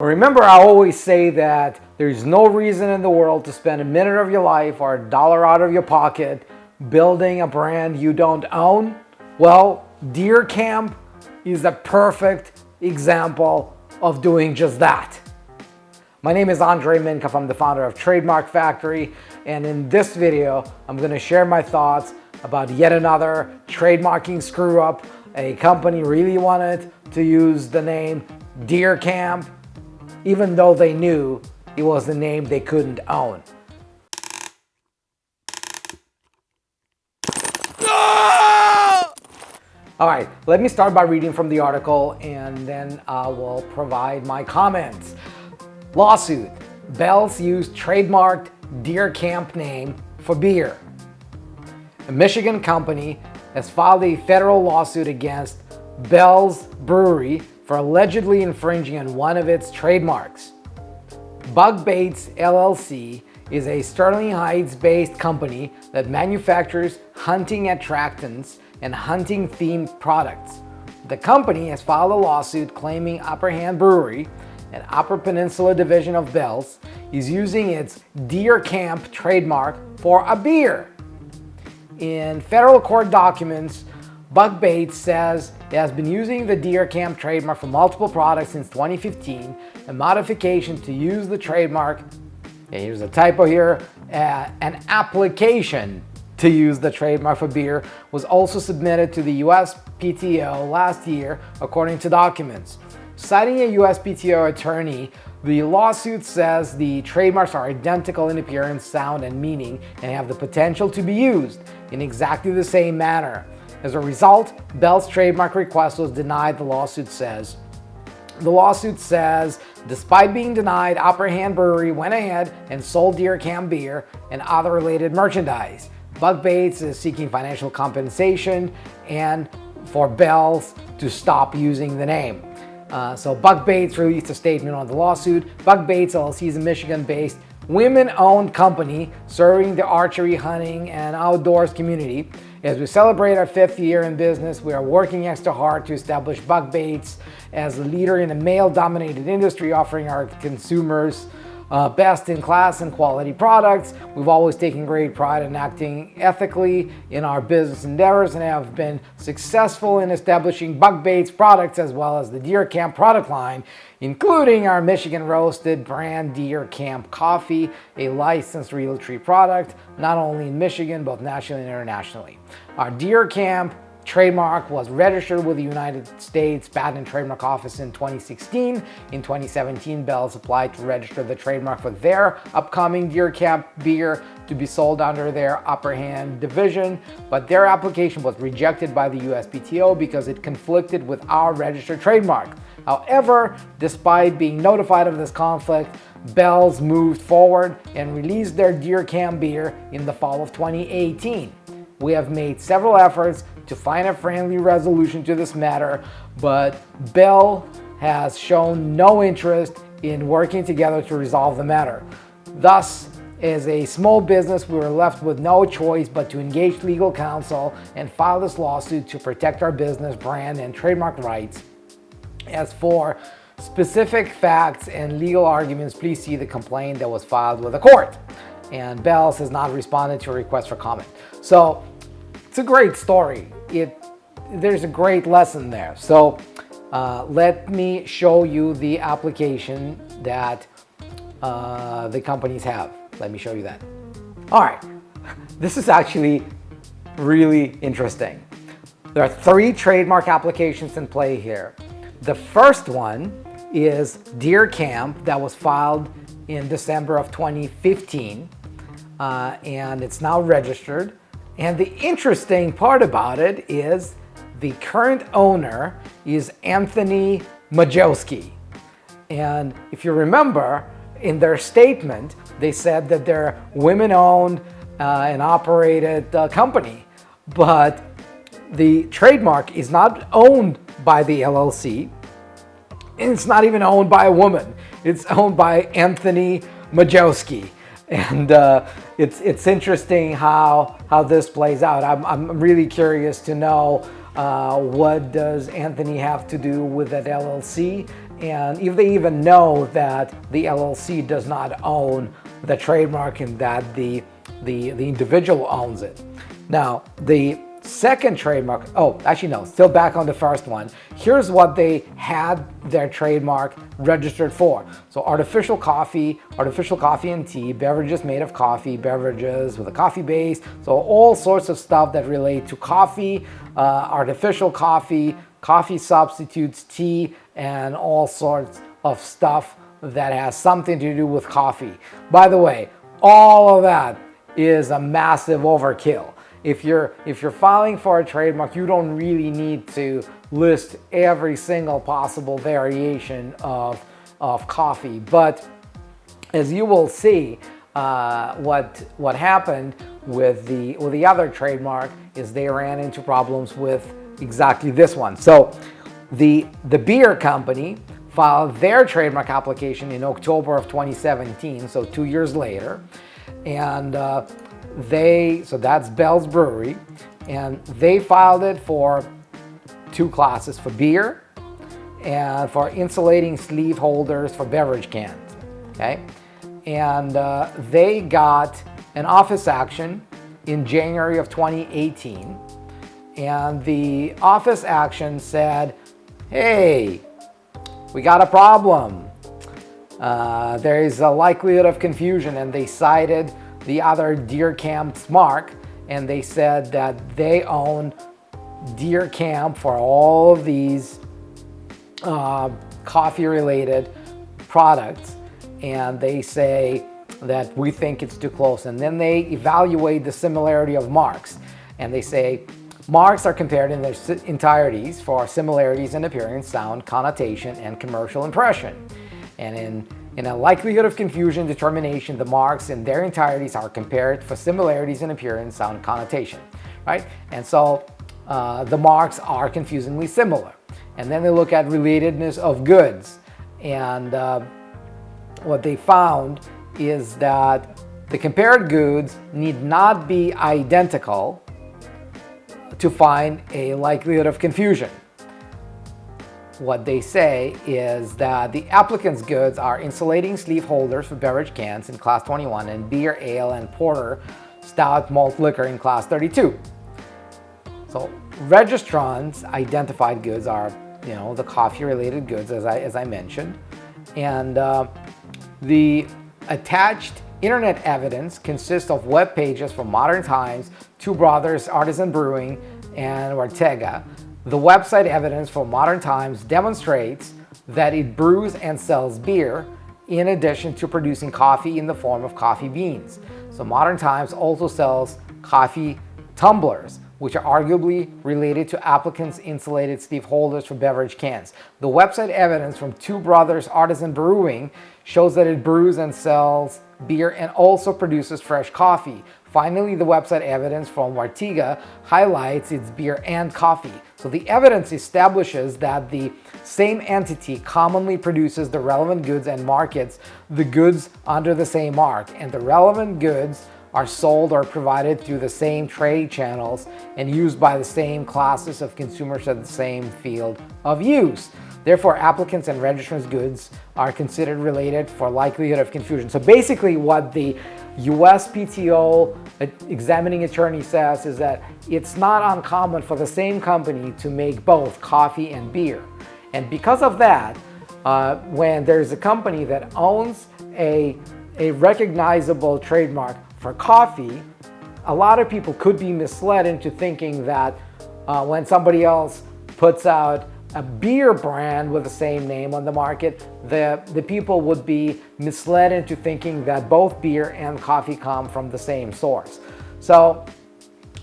Remember, I always say that there's no reason in the world to spend a minute of your life or a dollar out of your pocket building a brand you don't own. Well, Deer Camp is a perfect example of doing just that. My name is Andrei Mincov. I'm the founder of Trademark Factory, and in this video, I'm going to share my thoughts about yet another trademarking screw up. A company really wanted to use the name Deer Camp, even though they knew it was a name they couldn't own. All right, let me start by reading from the article and then I will provide my comments. Lawsuit. Bell's used trademarked Deer Camp name for beer. A Michigan company has filed a federal lawsuit against Bell's Brewery for allegedly infringing on one of its trademarks. Bug-Baits LLC is a Sterling Heights-based company that manufactures hunting attractants and hunting-themed products. The company has filed a lawsuit claiming Upper Hand Brewery, an Upper Peninsula division of Bell's, is using its Deer Camp trademark for a beer. In federal court documents, Bug-Baits says it has been using the Deer Camp trademark for multiple products since 2015. A modification to use the trademark, here's a typo here, an application to use the trademark for beer was also submitted to the USPTO last year, according to documents. Citing a USPTO attorney, the lawsuit says the trademarks are identical in appearance, sound, and meaning and have the potential to be used in exactly the same manner. As a result, Bell's trademark request was denied, the lawsuit says. The lawsuit says, despite being denied, Upper Hand Brewery went ahead and sold Deer Camp beer and other related merchandise. Bug-Baits is seeking financial compensation and for Bell's to stop using the name. So Bug-Baits released a statement on the lawsuit. Bug-Baits LLC is a Michigan-based women-owned company serving the archery, hunting, and outdoors community. As we celebrate our 5th year in business, we are working extra hard to establish Bug-Baits as a leader in a male-dominated industry, offering our consumers best-in-class and quality products. We've always taken great pride in acting ethically in our business endeavors and have been successful in establishing Bug-Baits products as well as the Deer Camp product line, including our Michigan roasted brand Deer Camp Coffee, a licensed Real Tree product, not only in Michigan, but nationally and internationally. Our Deer Camp trademark was registered with the United States Patent and Trademark Office in 2016. In 2017, Bell's applied to register the trademark for their upcoming Deer Camp beer to be sold under their Upper Hand division, but their application was rejected by the USPTO because it conflicted with our registered trademark. However, despite being notified of this conflict, Bell's moved forward and released their Deer Camp beer in the fall of 2018. We have made several efforts to find a friendly resolution to this matter, but Bell has shown no interest in working together to resolve the matter. Thus, as a small business, we were left with no choice but to engage legal counsel and file this lawsuit to protect our business, brand, and trademark rights. As for specific facts and legal arguments, please see the complaint that was filed with the court. And Bell's has not responded to a request for comment. So it's a great story. There's a great lesson there. So let me show you the application that the companies have. Let me show you that. All right, this is actually really interesting. There are 3 trademark applications in play here. The first one is Deer Camp that was filed in December of 2015. And it's now registered. And the interesting part about it is the current owner is Anthony Majowski. And if you remember, in their statement, they said that they're women-owned and operated company. But the trademark is not owned by the LLC. And it's not even owned by a woman. It's owned by Anthony Majowski. And it's interesting how this plays out. I'm really curious to know what does Anthony have to do with that LLC, and if they even know that the LLC does not own the trademark and that the individual owns it. Now, the second trademark, oh, actually no, still back on the first one. Here's what they had their trademark registered for. So artificial coffee and tea, beverages made of coffee, beverages with a coffee base. So all sorts of stuff that relate to coffee, artificial coffee, coffee substitutes, tea, and all sorts of stuff that has something to do with coffee. By the way, all of that is a massive overkill. If you're filing for a trademark, you don't really need to list every single possible variation of coffee. But as you will see, what happened with the other trademark is they ran into problems with exactly this one. So the beer company filed their trademark application in October of 2017, so 2 years later, and so that's Bell's Brewery, and they filed it for two classes, for beer and for insulating sleeve holders for beverage cans, okay? And they got an office action in January of 2018, and the office action said, hey, we got a problem. There is a likelihood of confusion, and they cited the other Deer Camp's mark, and they said that they own Deer Camp for all of these coffee-related products, and they say that we think it's too close. And then they evaluate the similarity of marks, and they say marks are compared in their entireties for similarities in appearance, sound, connotation, and commercial impression. And in a likelihood of confusion determination, the marks in their entireties are compared for similarities in appearance, sound, connotation, right? And so the marks are confusingly similar. And then they look at relatedness of goods. And what they found is that the compared goods need not be identical to find a likelihood of confusion. What they say is that the applicant's goods are insulating sleeve holders for beverage cans in Class 21 and beer, ale, and porter stout malt liquor in Class 32. So registrants' identified goods are, the coffee-related goods, as I mentioned, and the attached internet evidence consists of web pages from Modern Times, Two Brothers Artisan Brewing, and Ortega. The website evidence for Modern Times demonstrates that it brews and sells beer in addition to producing coffee in the form of coffee beans. So Modern Times also sells coffee tumblers, which are arguably related to applicants' insulated sleeve holders for beverage cans. The website evidence from Two Brothers Artisan Brewing shows that it brews and sells beer and also produces fresh coffee. Finally, the website evidence from Ortega highlights its beer and coffee. So the evidence establishes that the same entity commonly produces the relevant goods and markets the goods under the same mark, and the relevant goods are sold or provided through the same trade channels and used by the same classes of consumers at the same field of use. Therefore, applicants and registrants' goods are considered related for likelihood of confusion. So basically what the USPTO examining attorney says is that it's not uncommon for the same company to make both coffee and beer. And because of that, when there's a company that owns a recognizable trademark for coffee, a lot of people could be misled into thinking that when somebody else puts out a beer brand with the same name on the market, the people would be misled into thinking that both beer and coffee come from the same source. So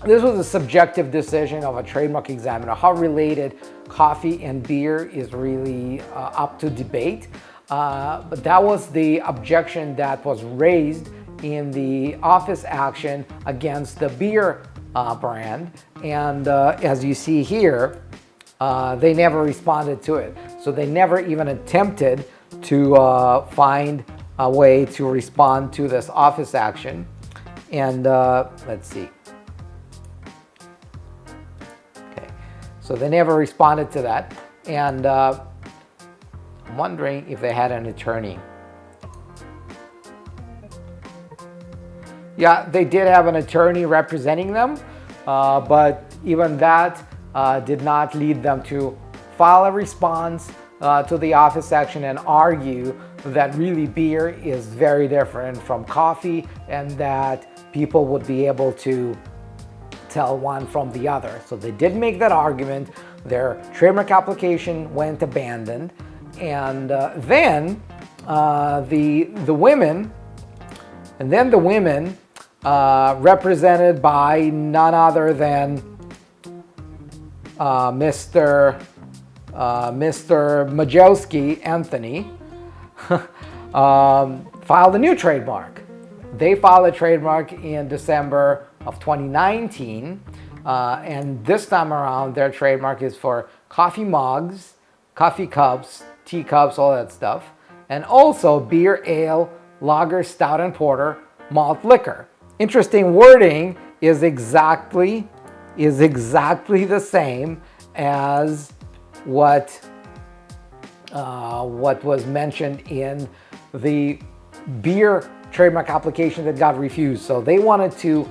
this was a subjective decision of a trademark examiner. How related coffee and beer is really up to debate. But that was the objection that was raised in the office action against the beer brand. And as you see here, they never responded to it. So they never even attempted to find a way to respond to this office action. And let's see. Okay, so they never responded to that. And I'm wondering if they had an attorney. Yeah, they did have an attorney representing them, but even that did not lead them to file a response to the office action and argue that really beer is very different from coffee and that people would be able to tell one from the other. So they did make that argument. Their trademark application went abandoned, and then the women, represented by none other than Mr. Majowski, Anthony, filed a new trademark. They filed a trademark in December of 2019, and this time around their trademark is for coffee mugs, coffee cups, teacups, all that stuff, and also beer, ale, lager, stout, and porter, malt liquor. Interesting wording is exactly the same as what was mentioned in the beer trademark application that got refused. So they wanted to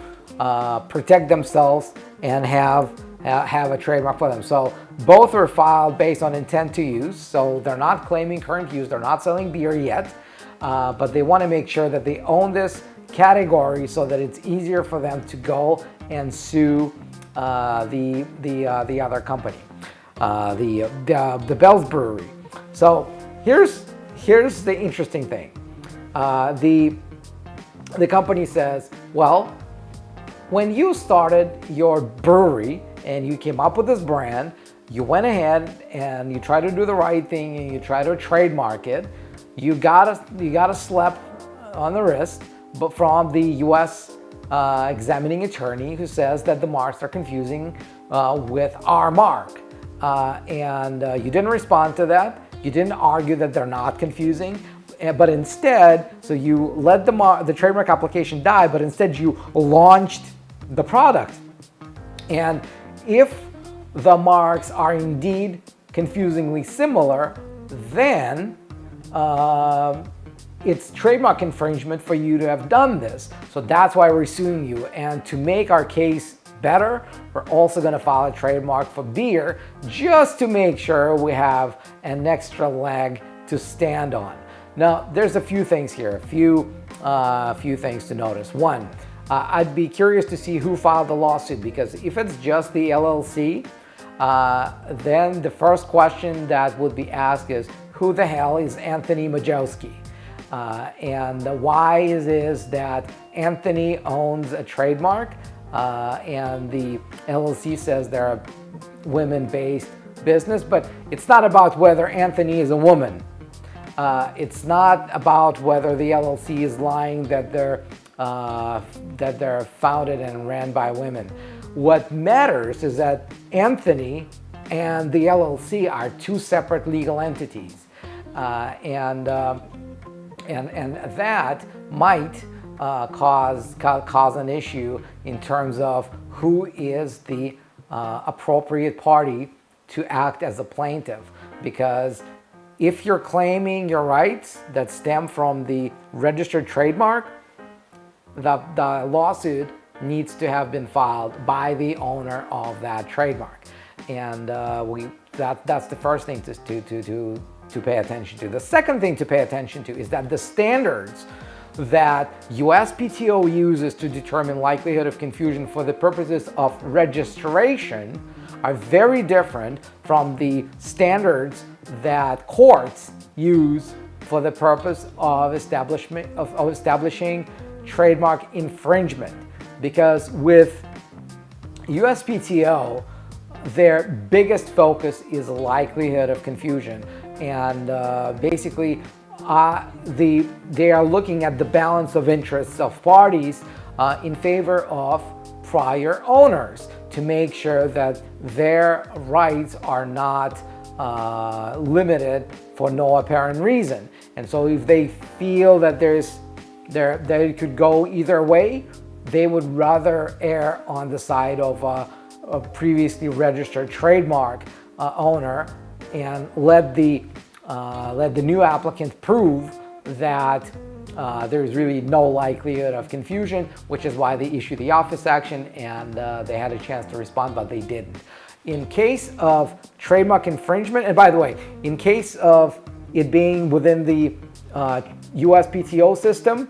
protect themselves and have a trademark for them. So both were filed based on intent to use. So they're not claiming current use. They're not selling beer yet, but they want to make sure that they own this category so that it's easier for them to go and sue the other company, the Bell's Brewery. So here's the interesting thing. The company says, well, when you started your brewery and you came up with this brand, you went ahead and you tried to do the right thing and you tried to trademark it. You got a slap on the wrist, but from the U.S. examining attorney who says that the marks are confusing with our mark, and you didn't respond to that. You didn't argue that they're not confusing, but instead, so you let the trademark application die, but instead you launched the product. And if the marks are indeed confusingly similar, then it's trademark infringement for you to have done this. So that's why we're suing you. And to make our case better, we're also going to file a trademark for beer just to make sure we have an extra leg to stand on. Now, there's a few things here, a few things to notice. One, I'd be curious to see who filed the lawsuit, because if it's just the LLC, then the first question that would be asked is, who the hell is Anthony Majowski? And why is that Anthony owns a trademark and the LLC says they're a women-based business, but it's not about whether Anthony is a woman. It's not about whether the LLC is lying that they're founded and ran by women. What matters is that Anthony and the LLC are two separate legal entities, and that might cause an issue in terms of who is the appropriate party to act as a plaintiff. Because if you're claiming your rights that stem from the registered trademark, the lawsuit needs to have been filed by the owner of that trademark, and that's the first thing to pay attention to. The second thing to pay attention to is that the standards that USPTO uses to determine likelihood of confusion for the purposes of registration are very different from the standards that courts use for the purpose of establishing trademark infringement. Because with USPTO, their biggest focus is likelihood of confusion, and basically they are looking at the balance of interests of parties in favor of prior owners to make sure that their rights are not limited for no apparent reason. And so if they feel that they could go either way, they would rather err on the side of a previously registered trademark owner and let the let the new applicant prove that there's really no likelihood of confusion, which is why they issued the office action, and they had a chance to respond, but they didn't. In case of trademark infringement, and by the way, in case of it being within the USPTO system,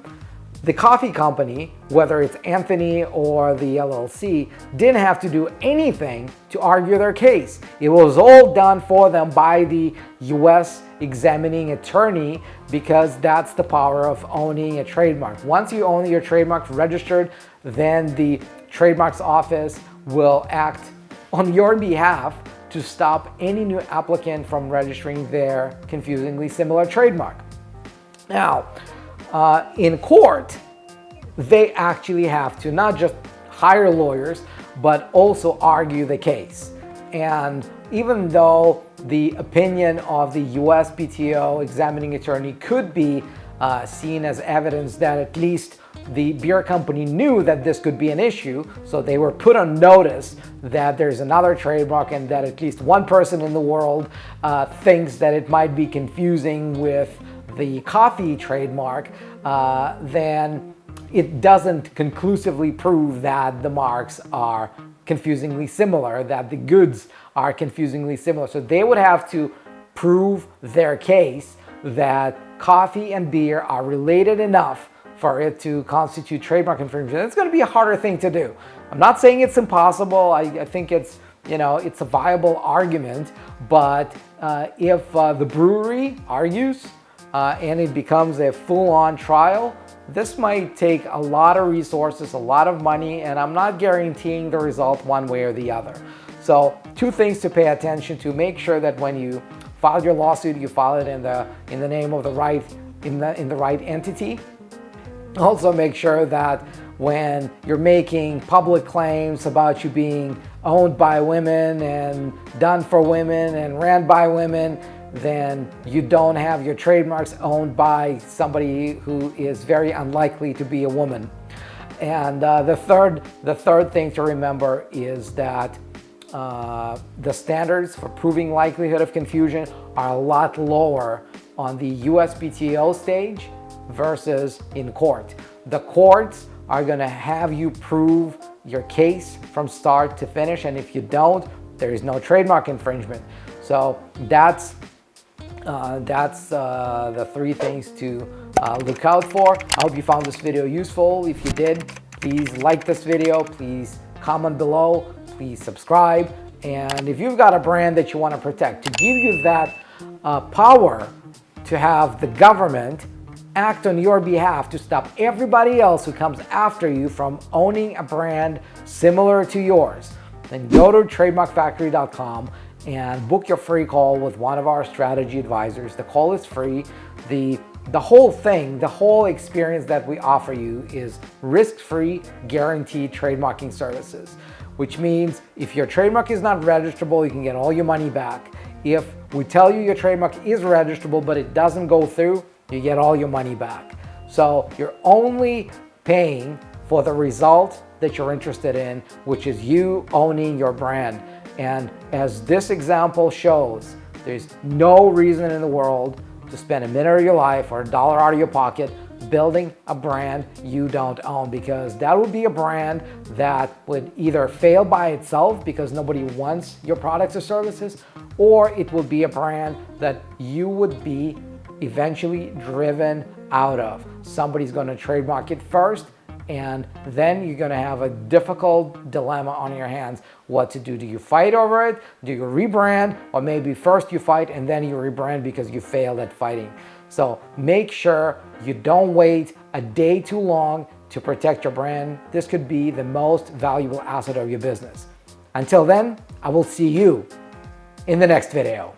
the coffee company, whether it's Anthony or the LLC, didn't have to do anything to argue their case. It was all done for them by the US examining attorney, because that's the power of owning a trademark. Once you own your trademark registered, then the trademarks office will act on your behalf to stop any new applicant from registering their confusingly similar trademark. Now, in court, they actually have to not just hire lawyers, but also argue the case. And even though the opinion of the USPTO examining attorney could be seen as evidence that at least the beer company knew that this could be an issue, so they were put on notice that there's another trademark and that at least one person in the world thinks that it might be confusing with the coffee trademark, then it doesn't conclusively prove that the marks are confusingly similar, that the goods are confusingly similar. So they would have to prove their case that coffee and beer are related enough for it to constitute trademark infringement. It's going to be a harder thing to do. I'm not saying it's impossible. I think it's, it's a viable argument, but if the brewery argues and it becomes a full-on trial, this might take a lot of resources, a lot of money, and I'm not guaranteeing the result one way or the other. So 2 things to pay attention to. Make sure that when you file your lawsuit, you file it in the name of the right entity. Also make sure that when you're making public claims about you being owned by women and done for women and ran by women, then you don't have your trademarks owned by somebody who is very unlikely to be a woman. And the third thing to remember is that the standards for proving likelihood of confusion are a lot lower on the USPTO stage versus in court. The courts are going to have you prove your case from start to finish, and if you don't, there is no trademark infringement. So that's the 3 things to look out for. I hope you found this video useful. If you did, please like this video, please comment below, please subscribe. And if you've got a brand that you want to protect, to give you that power to have the government act on your behalf to stop everybody else who comes after you from owning a brand similar to yours, then go to trademarkfactory.com and book your free call with one of our strategy advisors. The call is free. The whole thing, the whole experience that we offer you is risk-free, guaranteed trademarking services, which means if your trademark is not registrable, you can get all your money back. If we tell you your trademark is registrable but it doesn't go through, you get all your money back. So you're only paying for the result that you're interested in, which is you owning your brand. And as this example shows, there's no reason in the world to spend a minute of your life or $1 out of your pocket building a brand you don't own, because that would be a brand that would either fail by itself because nobody wants your products or services, or it would be a brand that you would be eventually driven out of. Somebody's going to trademark it first, and then you're going to have a difficult dilemma on your hands what to do. Do you fight over it? Do you rebrand? Or maybe first you fight and then you rebrand because you failed at fighting. So make sure you don't wait a day too long to protect your brand. This could be the most valuable asset of your business. Until then, I will see you in the next video.